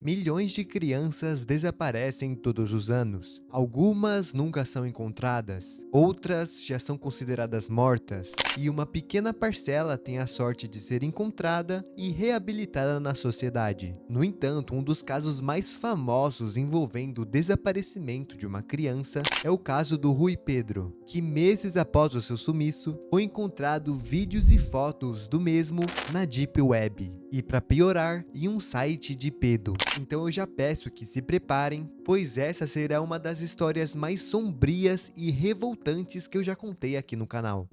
Milhões de crianças desaparecem todos os anos. Algumas nunca são encontradas, outras já são consideradas mortas, e uma pequena parcela tem a sorte de ser encontrada e reabilitada na sociedade. No entanto, um dos casos mais famosos envolvendo o desaparecimento de uma criança é o caso do Rui Pedro, que meses após o seu sumiço, foi encontrado vídeos e fotos do mesmo na Deep Web. E para piorar, em um site de pedo. Então eu já peço que se preparem, pois essa será uma das histórias mais sombrias e revoltantes que eu já contei aqui no canal.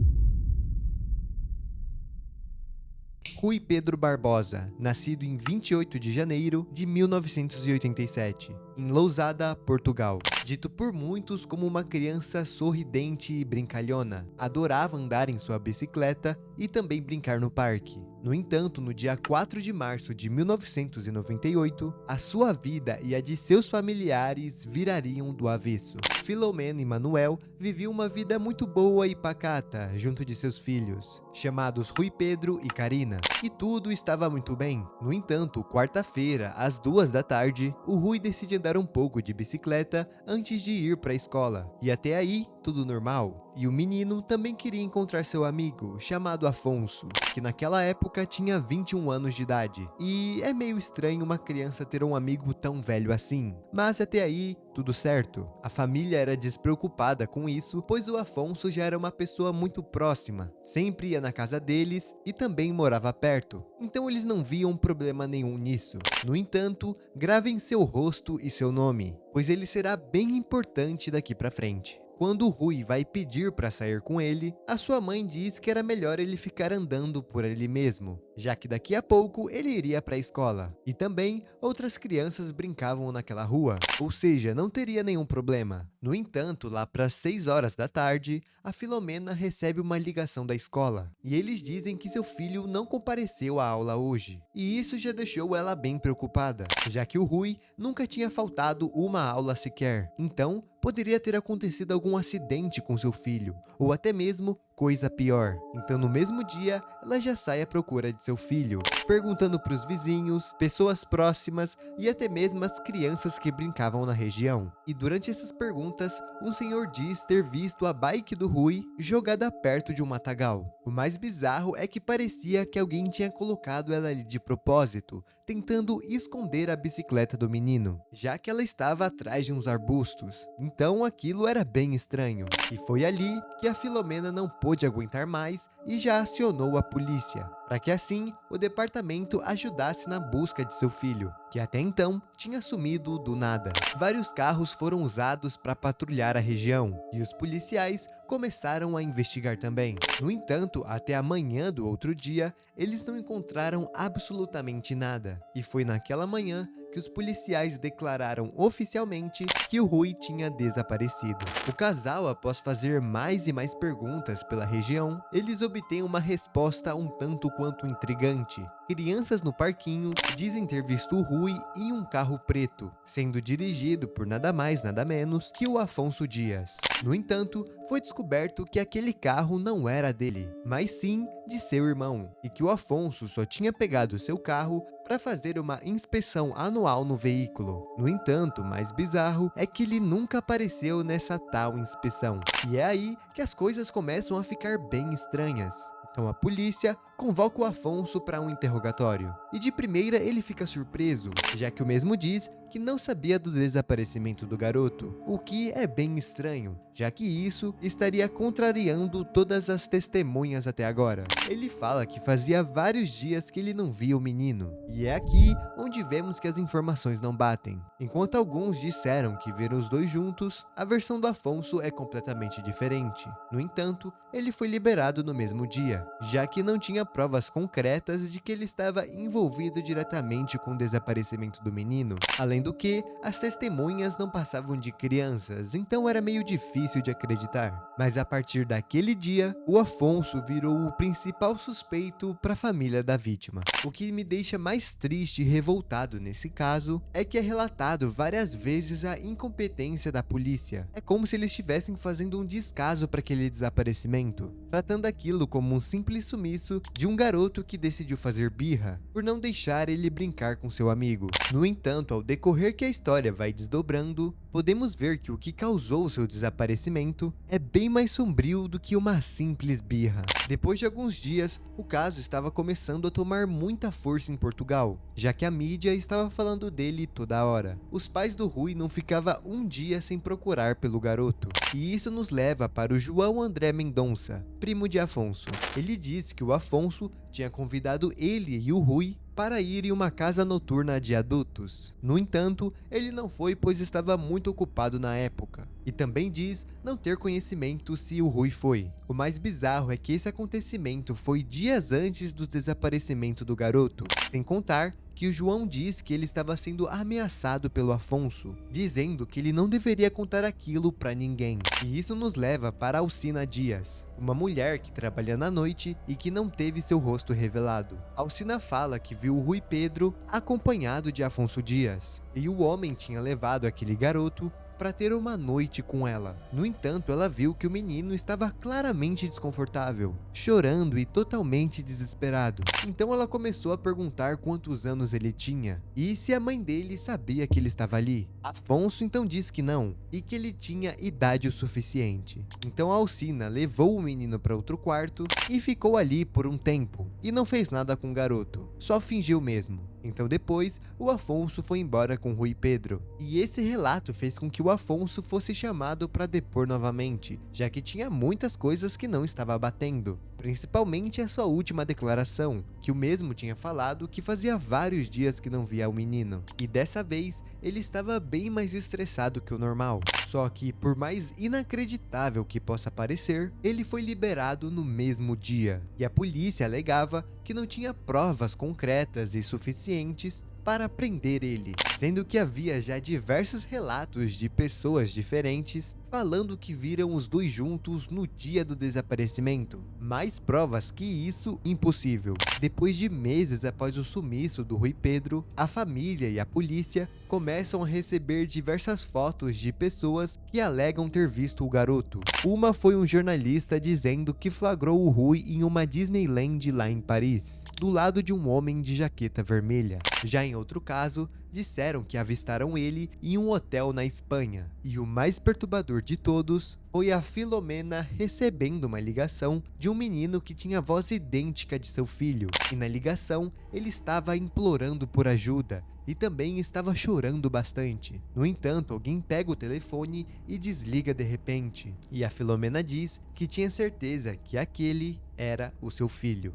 Rui Pedro Barbosa, nascido em 28 de janeiro de 1987, em Lousada, Portugal. Dito por muitos como uma criança sorridente e brincalhona, adorava andar em sua bicicleta e também brincar no parque. No entanto, no dia 4 de março de 1998, a sua vida e a de seus familiares virariam do avesso. Filomena e Manuel viviam uma vida muito boa e pacata junto de seus filhos, chamados Rui Pedro e Karina, e tudo estava muito bem. No entanto, quarta-feira, às 2 da tarde, o Rui decide andar um pouco de bicicleta antes de ir para a escola, e até aí, tudo normal. E o menino também queria encontrar seu amigo, chamado Afonso, que naquela época tinha 21 anos de idade. E é meio estranho uma criança ter um amigo tão velho assim, mas até aí, tudo certo. A família era despreocupada com isso, pois o Afonso já era uma pessoa muito próxima, sempre ia na casa deles e também morava perto, então eles não viam problema nenhum nisso. No entanto, gravem seu rosto e seu nome, pois ele será bem importante daqui pra frente. Quando o Rui vai pedir para sair com ele, a sua mãe diz que era melhor ele ficar andando por ele mesmo, já que daqui a pouco ele iria para a escola. E também outras crianças brincavam naquela rua, ou seja, não teria nenhum problema. No entanto, lá para 6 horas da tarde, a Filomena recebe uma ligação da escola, e eles dizem que seu filho não compareceu à aula hoje. E isso já deixou ela bem preocupada, já que o Rui nunca tinha faltado uma aula sequer. Então, poderia ter acontecido algum acidente com seu filho, ou até mesmo coisa pior. Então, no mesmo dia, ela já sai à procura de seu filho, perguntando para os vizinhos, pessoas próximas e até mesmo as crianças que brincavam na região. E durante essas perguntas, um senhor diz ter visto a bike do Rui jogada perto de um matagal. O mais bizarro é que parecia que alguém tinha colocado ela ali de propósito, tentando esconder a bicicleta do menino, já que ela estava atrás de uns arbustos. Então aquilo era bem estranho. E foi ali que a Filomena não pôde aguentar mais e já acionou a polícia, para que assim o departamento ajudasse na busca de seu filho, que até então tinha sumido do nada. Vários carros foram usados para patrulhar a região, e os policiais começaram a investigar também. No entanto, até a manhã do outro dia, eles não encontraram absolutamente nada, e foi naquela manhã que os policiais declararam oficialmente que o Rui tinha desaparecido. O casal, após fazer mais e mais perguntas pela região, eles obtêm uma resposta um tanto quanto intrigante. Crianças no parquinho dizem ter visto o Rui em um carro preto, sendo dirigido por nada mais nada menos que o Afonso Dias. No entanto, foi descoberto que aquele carro não era dele, mas sim de seu irmão, e que o Afonso só tinha pegado seu carro para fazer uma inspeção anual no veículo. No entanto, o mais bizarro é que ele nunca apareceu nessa tal inspeção. E é aí que as coisas começam a ficar bem estranhas. Então a polícia convoca o Afonso para um interrogatório. E de primeira ele fica surpreso, já que o mesmo diz que não sabia do desaparecimento do garoto, o que é bem estranho, já que isso estaria contrariando todas as testemunhas até agora. Ele fala que fazia vários dias que ele não via o menino, e é aqui onde vemos que as informações não batem. Enquanto alguns disseram que viram os dois juntos, a versão do Afonso é completamente diferente. No entanto, ele foi liberado no mesmo dia, já que não tinha provas concretas de que ele estava envolvido diretamente com o desaparecimento do menino. Além do que, as testemunhas não passavam de crianças, então era meio difícil de acreditar. Mas a partir daquele dia, o Afonso virou o principal suspeito para a família da vítima. O que me deixa mais triste e revoltado nesse caso é que é relatado várias vezes a incompetência da polícia. É como se eles estivessem fazendo um descaso para aquele desaparecimento. tratando aquilo como um simples sumiço de um garoto que decidiu fazer birra por não deixar ele brincar com seu amigo. No entanto, ao decorrer que a história vai desdobrando, podemos ver que o que causou seu desaparecimento é bem mais sombrio do que uma simples birra. Depois de alguns dias, o caso estava começando a tomar muita força em Portugal, já que a mídia estava falando dele toda hora. Os pais do Rui não ficavam um dia sem procurar pelo garoto, e isso nos leva para o João André Mendonça, primo de Afonso. Ele disse que o Afonso tinha convidado ele e o Rui para ir em uma casa noturna de adultos. No entanto, ele não foi pois estava muito ocupado na época. E também diz não ter conhecimento se o Rui foi. O mais bizarro é que esse acontecimento foi dias antes do desaparecimento do garoto, sem contar que o João diz que ele estava sendo ameaçado pelo Afonso, dizendo que ele não deveria contar aquilo para ninguém. E isso nos leva para Alcina Dias, uma mulher que trabalha na noite e que não teve seu rosto revelado. Alcina fala que viu o Rui Pedro acompanhado de Afonso Dias, e o homem tinha levado aquele garoto para ter uma noite com ela. No entanto, ela viu que o menino estava claramente desconfortável, chorando e totalmente desesperado. Então ela começou a perguntar quantos anos ele tinha e se a mãe dele sabia que ele estava ali. Afonso então disse que não e que ele tinha idade o suficiente. Então a Alcina levou o menino para outro quarto e ficou ali por um tempo e não fez nada com o garoto, só fingiu mesmo. Então depois, o Afonso foi embora com Rui Pedro. E esse relato fez com que o Afonso fosse chamado para depor novamente, já que tinha muitas coisas que não estava batendo. Principalmente a sua última declaração, que o mesmo tinha falado que fazia vários dias que não via o menino. E dessa vez, ele estava bem mais estressado que o normal. Só que, por mais inacreditável que possa parecer, ele foi liberado no mesmo dia. E a polícia alegava que não tinha provas concretas e suficientes para prender ele, sendo que havia já diversos relatos de pessoas diferentes falando que viram os dois juntos no dia do desaparecimento. Mais provas que isso, impossível. Depois de meses após o sumiço do Rui Pedro, a família e a polícia começam a receber diversas fotos de pessoas que alegam ter visto o garoto. Uma foi um jornalista dizendo que flagrou o Rui em uma Disneyland lá em Paris, do lado de um homem de jaqueta vermelha. Já em outro caso, disseram que avistaram ele em um hotel na Espanha. E o mais perturbador de todos foi a Filomena recebendo uma ligação de um menino que tinha a voz idêntica de seu filho. E na ligação, ele estava implorando por ajuda e também estava chorando bastante. No entanto, alguém pega o telefone e desliga de repente. E a Filomena diz que tinha certeza que aquele era o seu filho.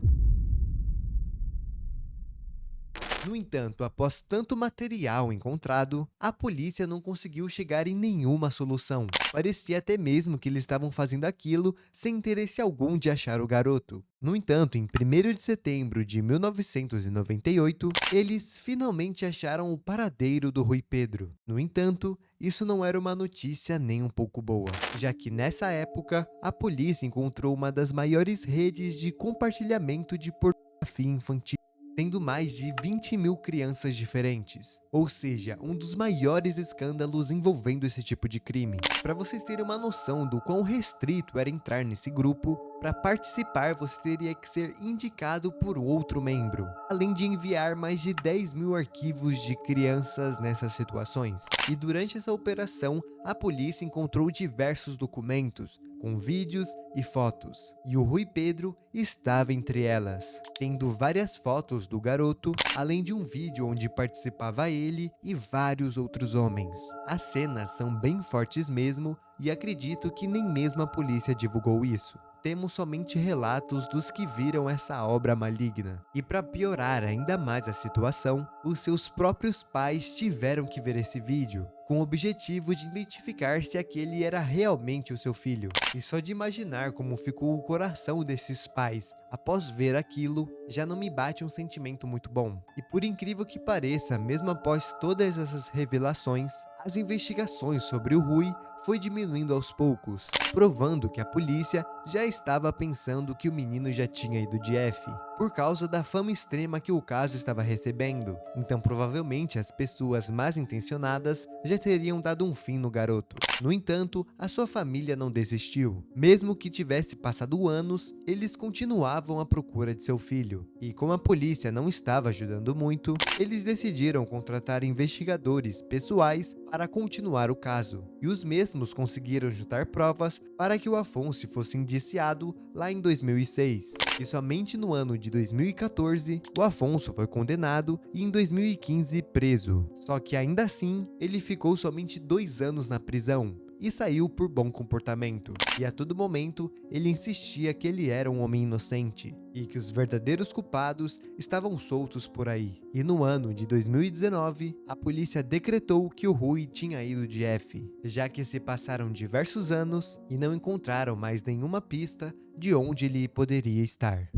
No entanto, após tanto material encontrado, a polícia não conseguiu chegar em nenhuma solução. Parecia até mesmo que eles estavam fazendo aquilo sem interesse algum de achar o garoto. No entanto, em 1º de setembro de 1998, eles finalmente acharam o paradeiro do Rui Pedro. No entanto, isso não era uma notícia nem um pouco boa, já que nessa época, a polícia encontrou uma das maiores redes de compartilhamento de pornografia infantil, tendo mais de 20 mil crianças diferentes, ou seja, um dos maiores escândalos envolvendo esse tipo de crime. Para vocês terem uma noção do quão restrito era entrar nesse grupo, para participar você teria que ser indicado por outro membro, além de enviar mais de 10 mil arquivos de crianças nessas situações. E durante essa operação, a polícia encontrou diversos documentos, com vídeos e fotos, e o Rui Pedro estava entre elas, tendo várias fotos do garoto, além de um vídeo onde participava ele e vários outros homens. As cenas são bem fortes mesmo, e acredito que nem mesmo a polícia divulgou isso. Temos somente relatos dos que viram essa obra maligna. E para piorar ainda mais a situação, os seus próprios pais tiveram que ver esse vídeo, com o objetivo de identificar se aquele era realmente o seu filho. E só de imaginar como ficou o coração desses pais após ver aquilo, já não me bate um sentimento muito bom. E por incrível que pareça, mesmo após todas essas revelações, as investigações sobre o Rui foi diminuindo aos poucos, provando que a polícia já estava pensando que o menino já tinha ido de F, por causa da fama extrema que o caso estava recebendo. Então provavelmente as pessoas mais intencionadas já teriam dado um fim no garoto. No entanto, a sua família não desistiu. Mesmo que tivesse passado anos, eles continuavam à procura de seu filho. E como a polícia não estava ajudando muito, eles decidiram contratar investigadores pessoais para continuar o caso. E os mesmos conseguiram juntar provas para que o Afonso fosse indiciado lá em 2006. E somente no ano de 2014, o Afonso foi condenado e em 2015 preso. Só que ainda assim, ele ficou somente 2 anos na prisão e saiu por bom comportamento. E a todo momento, ele insistia que ele era um homem inocente e que os verdadeiros culpados estavam soltos por aí. E no ano de 2019, a polícia decretou que o Rui tinha ido de F, já que se passaram diversos anos e não encontraram mais nenhuma pista de onde ele poderia estar.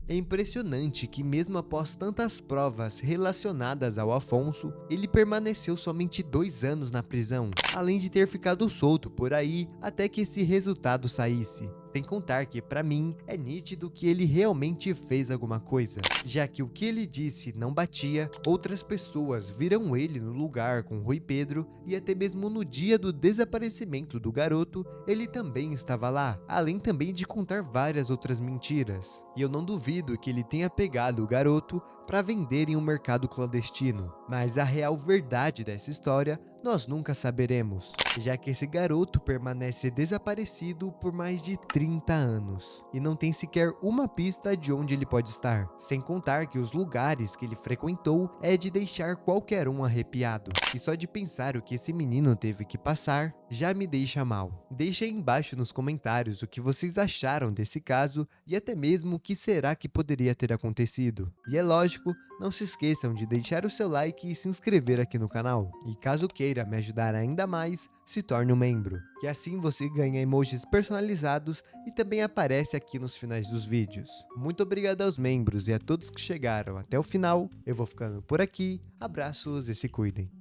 É impressionante que mesmo após tantas provas relacionadas ao Afonso, ele permaneceu somente 2 anos na prisão, além de ter ficado solto por aí até que esse resultado saísse. Sem contar que, para mim, é nítido que ele realmente fez alguma coisa, já que o que ele disse não batia, outras pessoas viram ele no lugar com Rui Pedro e até mesmo no dia do desaparecimento do garoto, ele também estava lá, além também de contar várias outras mentiras. E eu não duvido que ele tenha pegado o garoto para vender em um mercado clandestino, mas a real verdade dessa história nós nunca saberemos, já que esse garoto permanece desaparecido por mais de 30 anos e não tem sequer uma pista de onde ele pode estar, sem contar que os lugares que ele frequentou é de deixar qualquer um arrepiado, e só de pensar o que esse menino teve que passar já me deixa mal. Deixa aí embaixo nos comentários o que vocês acharam desse caso e até mesmo o que será que poderia ter acontecido. E é lógico, não se esqueçam de deixar o seu like e se inscrever aqui no canal. E caso queira me ajudar ainda mais, se torne um membro, que assim você ganha emojis personalizados e também aparece aqui nos finais dos vídeos. Muito obrigado aos membros e a todos que chegaram até o final. Eu vou ficando por aqui, abraços e se cuidem.